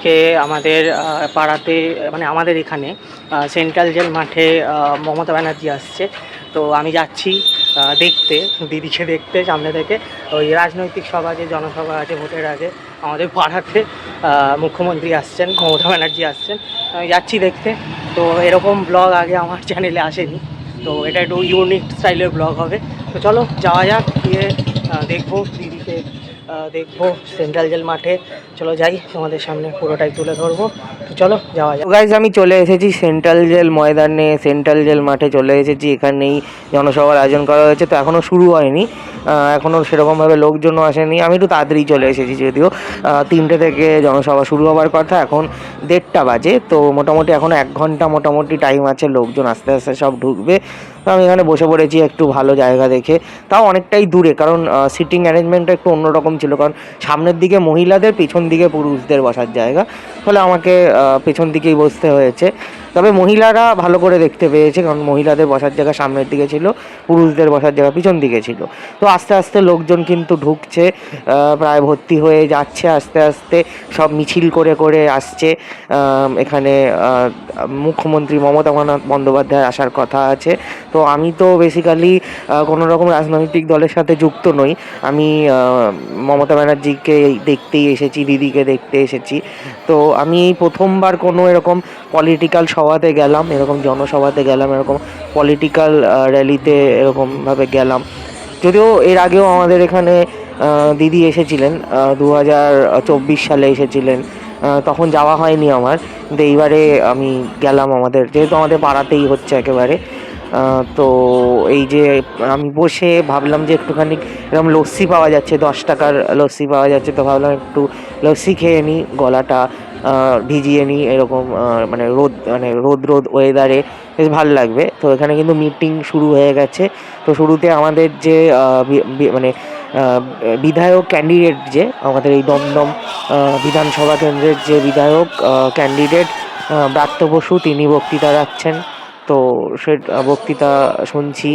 কে আমাদের পাড়াতে মানে আমাদের এখানে সেন্ট্রাল জেল মাঠে মমতা ব্যানার্জি আসছে। তো আমি যাচ্ছি দেখতে, দিদিকে দেখতে সামনে থেকে। ওই রাজনৈতিক সভা, যে জনসভা আছে ভোটের আগে আমাদের পাড়াতে, মুখ্যমন্ত্রী আসছেন, মমতা ব্যানার্জি আসছেন, আমি যাচ্ছি দেখতে। তো এরকম ব্লগ আগে আমার চ্যানেলে আসেনি, তো এটা একটু ইউনিক স্টাইলের ব্লগ হবে। তো চলো যাওয়া যাক, গিয়ে দেখবো দিদিকে, দেখবো সেন্ট্রাল জেল মাঠে। চলো যাই, তোমাদের সামনে পুরোটাই তুলে ধরবো। তো চলো যাওয়া যাক। গাইজ আমি চলে এসেছি সেন্ট্রাল জেল ময়দানে, সেন্ট্রাল জেল মাঠে চলে এসেছি। এখানেই জনসভার আয়োজন করা হয়েছে, তো এখনও শুরু হয়নি, এখনও সেরকমভাবে লোকজনও আসেনি। আমি একটু তাড়াতাড়ি চলে এসেছি, যদিও 3টে থেকে জনসভা শুরু হওয়ার কথা, এখন 1:30 বাজে। তো মোটামুটি এখন 1 ঘন্টা মোটামুটি টাইম আছে, লোকজন আস্তে আস্তে সব ঢুকবে। তো আমি এখানে বসে পড়েছি একটু ভালো জায়গা দেখে, তাও অনেকটাই দূরে, কারণ সিটিং অ্যারেঞ্জমেন্টটা একটু অন্যরকম ছিল, কারণ সামনের দিকে মহিলাদের, পিছন দিকে পুরুষদের বসার জায়গা, ফলে আমাকে পেছন দিকেই বসতে হয়েছে। তবে মহিলারা ভালো করে দেখতে পেয়েছে, কারণ মহিলাদের বসার জায়গা সামনের দিকে ছিল, পুরুষদের বসার জায়গা পিছন দিকে ছিল। তো আস্তে আস্তে লোকজন কিন্তু ঢুকছে, প্রায় ভর্তি হয়ে যাচ্ছে আস্তে আস্তে, সব মিছিল করে করে আসছে। এখানে মুখ্যমন্ত্রী মমতা বন্দ্যোপাধ্যায় আসার কথা আছে। তো আমি তো বেসিক্যালি কোনো রকম রাজনৈতিক দলের সাথে যুক্ত নই, আমি মমতা ব্যানার্জিকে দেখতেই এসেছি, দিদিকে দেখতে এসেছি। তো আমি এই প্রথমবার কোনো এরকম পলিটিক্যাল সভাতে গেলাম, এরকম জনসভাতে গেলাম, এরকম পলিটিক্যাল র্যালিতে এরকমভাবে গেলাম। যদিও এর আগেও আমাদের এখানে দিদি এসেছিলেন, 2024 সালে এসেছিলেন, তখন যাওয়া হয়নি আমার। কিন্তু এইবারে আমি গেলাম, আমাদের যেহেতু আমাদের পাড়াতেই হচ্ছে একেবারে। তো এই যে আমি বসে ভাবলাম যে একটুখানি এরকম লস্যি পাওয়া যাচ্ছে, 10 টাকার লস্যি পাওয়া যাচ্ছে, তো ভাবলাম একটু লস্যি খেয়ে নিই, গলাটা ভিজিয়ে নিই, এরকম মানে রোদ রোদ ওয়েদারে বেশ ভালো লাগবে। তো এখানে কিন্তু মিটিং শুরু হয়ে গেছে। তো শুরুতে আমাদের যে মানে বিধায়ক ক্যান্ডিডেট, যে আমাদের এই দমদম বিধানসভা কেন্দ্রের যে বিধায়ক ক্যান্ডিডেট ব্রাত্য বসু, তিনি বক্তৃতা রাখছেন। তো সে বক্তৃতা শুনছি।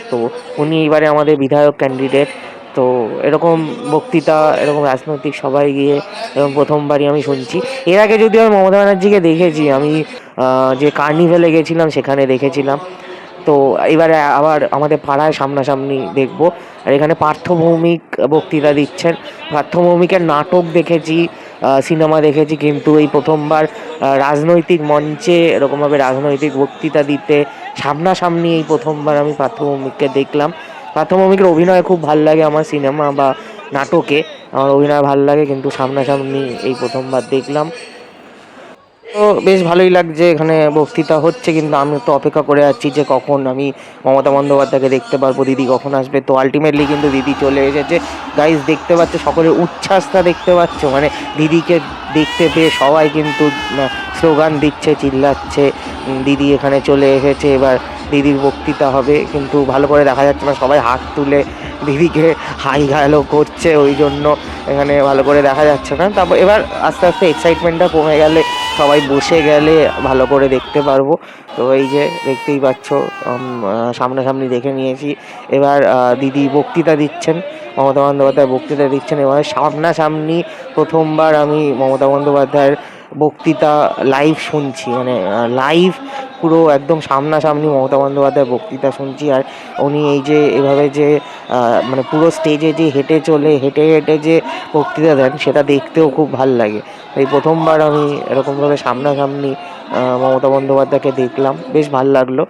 তো উনি এবারে আমাদের বিধায়ক ক্যান্ডিডেট। তো এরকম বক্তৃতা, এরকম রাজনৈতিক সভায় গিয়ে এবং প্রথমবারই আমি শুনছি। এর আগে যদিও আমি মমতা ব্যানার্জিকে দেখেছি, আমি যে কার্নিভ্যালে গেছিলাম সেখানে দেখেছিলাম। তো এবারে আবার আমাদের পাড়ায় সামনাসামনি দেখব। আর এখানে পার্থ ভৌমিক বক্তৃতা দিচ্ছেন। পার্থ ভৌমিকের নাটক দেখেছি, সিনেমা দেখেছি, কিন্তু এই প্রথমবার রাজনৈতিক মঞ্চে এরকমভাবে রাজনৈতিক বক্তৃতা দিতে সামনাসামনি এই প্রথমবার আমি পার্থ ভৌমিককে দেখলাম। পার্থ ভৌমিকের অভিনয় খুব ভাল লাগে আমার, সিনেমা বা নাটকে আমার অভিনয় ভাল লাগে, কিন্তু সামনাসামনি এই প্রথমবার দেখলাম। তো বেশ ভালোই লাগছে, এখানে বক্তৃতা হচ্ছে, কিন্তু আমি তো অপেক্ষা করে যাচ্ছি যে কখন আমি মমতা বন্দ্যোপাধ্যায়কে দেখতে পারবো, দিদি কখন আসবে। তো আলটিমেটলি কিন্তু দিদি চলে এসেছে। গাইজ দেখতে পাচ্ছ, সকলের উচ্ছ্বাসটা দেখতে পাচ্ছ, মানে দিদিকে দেখতে পেয়ে সবাই কিন্তু স্লোগান দিচ্ছে, চিল্লাচ্ছে, দিদি এখানে চলে এসেছে, এবার দিদির বক্তৃতা হবে। কিন্তু ভালো করে দেখা যাচ্ছে না, সবাই হাত তুলে দিদিকে হাই হ্যালো করছে, ওই জন্য এখানে ভালো করে দেখা যাচ্ছে না। তারপর এবার আস্তে আস্তে এক্সাইটমেন্টটা কমে গেলে, সবাই বসে গেলে ভালো করে দেখতে পারবো। তো এই যে দেখতেই পাচ্ছ, সামনাসামনি দেখে নিয়েছি। এবার দিদি বক্তৃতা দিচ্ছেন, মমতা বন্দ্যোপাধ্যায় বক্তৃতা দিচ্ছেন। এবার সামনাসামনি প্রথমবার আমি মমতা বন্দ্যোপাধ্যায়ের বক্তৃতা লাইভ শুনছি, মানে লাইভ পুরো একদম সামনাসামনি মমতা বন্দ্যোপাধ্যায়ের বক্তৃতা শুনছি। আর উনি এই যে এভাবে যে মানে পুরো স্টেজে যে হেঁটে চলে, হেঁটে হেঁটে যে বক্তৃতা দেন, সেটা দেখতেও খুব ভাল লাগে। এই প্রথমবার আমি এরকমভাবে সামনাসামনি মমতা বন্দ্যোপাধ্যায়কে দেখলাম, বেশ ভাল লাগলো।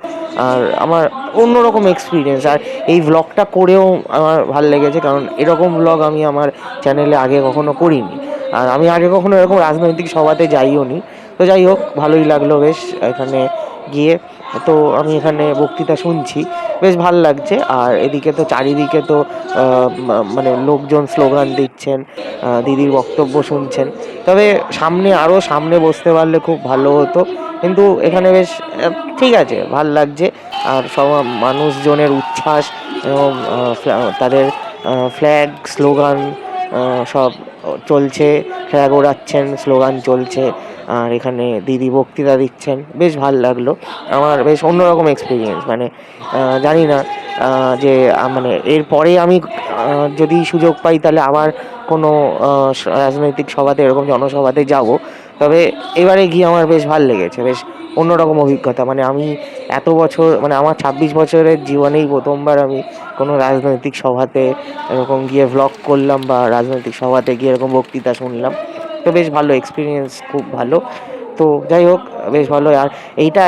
আর আমার অন্যরকম এক্সপিরিয়েন্স, আর এই ভ্লগটা করেও আমার ভাল লেগেছে, কারণ এরকম ভ্লগ আমি আমার চ্যানেলে আগে কখনো করিনি, আর আমি আগে কখনো এরকম রাজনৈতিক সভাতে যাইও নি। তো যাই হোক, ভালোই লাগলো বেশ এখানে গিয়ে। তো আমি এখানে বক্তৃতা শুনছি, বেশ ভাল লাগছে। আর এদিকে তো চারিদিকে তো মানে লোকজন স্লোগান দিচ্ছেন, দিদির বক্তব্য শুনছেন। তবে সামনে, আরও সামনে বসতে পারলে খুব ভালো হতো, কিন্তু এখানে বেশ ঠিক আছে, ভাল লাগছে। আর সব মানুষজনের উচ্ছ্বাস এবং তাদের ফ্ল্যাগ স্লোগান সব চলছে, ফ্ল্যাগ ওড়াচ্ছেন, স্লোগান চলছে। আর এখানে দিদি বক্তৃতা দিচ্ছেন, বেশ ভাল লাগলো। আমার বেশ অন্যরকম এক্সপিরিয়েন্স, মানে জানি না যে মানে এরপরে আমি যদি সুযোগ পাই তাহলে আবার কোনো রাজনৈতিক সভাতে, এরকম জনসভাতে যাব। তবে এবারে গিয়ে আমার বেশ ভাল লেগেছে, বেশ অন্যরকম অভিজ্ঞতা। মানে আমি এত বছর, মানে আমার 26 বছরের জীবনেই প্রথমবার আমি কোনো রাজনৈতিক সভাতে এরকম গিয়ে ভ্লগ করলাম, বা রাজনৈতিক সভাতে গিয়ে এরকম বক্তৃতা শুনলাম। তো বেশ ভালো এক্সপিরিয়েন্স, খুব ভালো। তো যাই হোক, বেশ ভালো। আর এইটা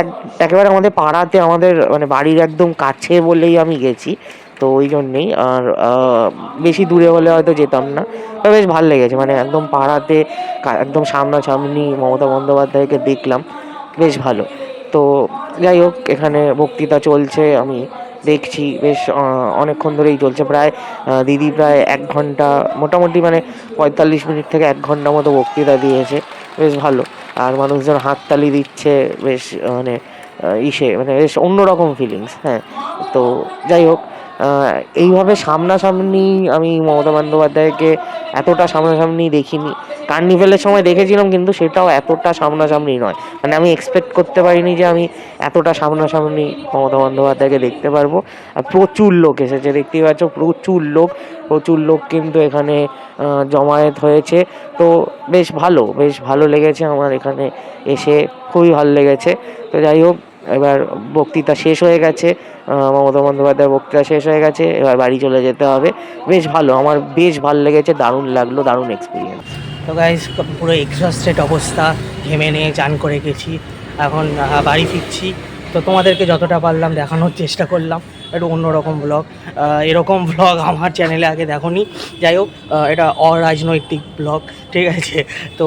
একেবারে আমাদের পাড়াতে, আমাদের মানে বাড়ির একদম কাছে বলেই আমি গেছি, তো ওই জন্যেই। আর বেশি দূরে হলে হয়তো যেতাম না। তো বেশ ভালো লেগেছে, মানে একদম পাড়াতে, একদম সামনাসামনি মমতা বন্দ্যোপাধ্যায়কে দেখলাম, বেশ ভালো। তো যাই হোক, এখানে বক্তৃতা চলছে, আমি দেখছি বেশ অনেকক্ষণ ধরেই চলছে। প্রায় দিদি প্রায় 1 ঘন্টা, মোটামুটি মানে 45 মিনিট থেকে 1 ঘন্টা মতো বক্তৃতা দিয়েছে, বেশ ভালো। আর মানুষজন হাততালি দিচ্ছে, বেশ মানে মানে বেশ অন্যরকম ফিলিংস। হ্যাঁ, তো যাই হোক, এইভাবে সামনাসামনি আমি মমতা বন্দ্যোপাধ্যায়কে এতটা সামনাসামনি দেখিনি। কার্নিভ্যালের সময় দেখেছিলাম, কিন্তু সেটাও এতটা সামনাসামনি নয়। মানে আমি এক্সপেক্ট করতে পারিনি যে আমি এতটা সামনাসামনি মমতা বন্দ্যোপাধ্যায়কে দেখতে পারবো। আর প্রচুর লোক এসেছে, দেখতেই পাচ্ছ, প্রচুর লোক কিন্তু এখানে জমায়েত হয়েছে। তো বেশ ভালো, বেশ ভালো লেগেছে আমার এখানে এসে, খুবই ভালো লেগেছে। তো যাই হোক, এবার বক্তৃতা শেষ হয়ে গেছে, মমতা বন্দ্যোপাধ্যায়ের বক্তৃতা শেষ হয়ে গেছে, এবার বাড়ি চলে যেতে হবে। বেশ ভালো, আমার বেশ ভালো লেগেছে, দারুণ লাগলো, দারুণ এক্সপিরিয়েন্স। তো গাইজ পুরো এক্সস্টেড অবস্থা, ঘেমে নিয়ে চান করে গেছি, এখন বাড়ি ফিরছি। তো তোমাদেরকে যতটা পারলাম দেখানোর চেষ্টা করলাম, একটু অন্যরকম ব্লগ। এরকম ব্লগ আমার চ্যানেলে আগে দেখোনি। যাই হোক, এটা অরাজনৈতিক ব্লগ, ঠিক আছে? তো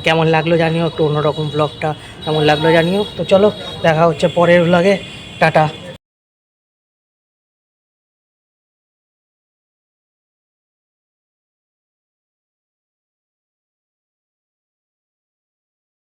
কেমন লাগলো জানিও, একটু অন্যরকম ব্লগটা কেমন লাগলো জানিও। তো চলো, দেখা হচ্ছে পরের ব্লগে, টাটা।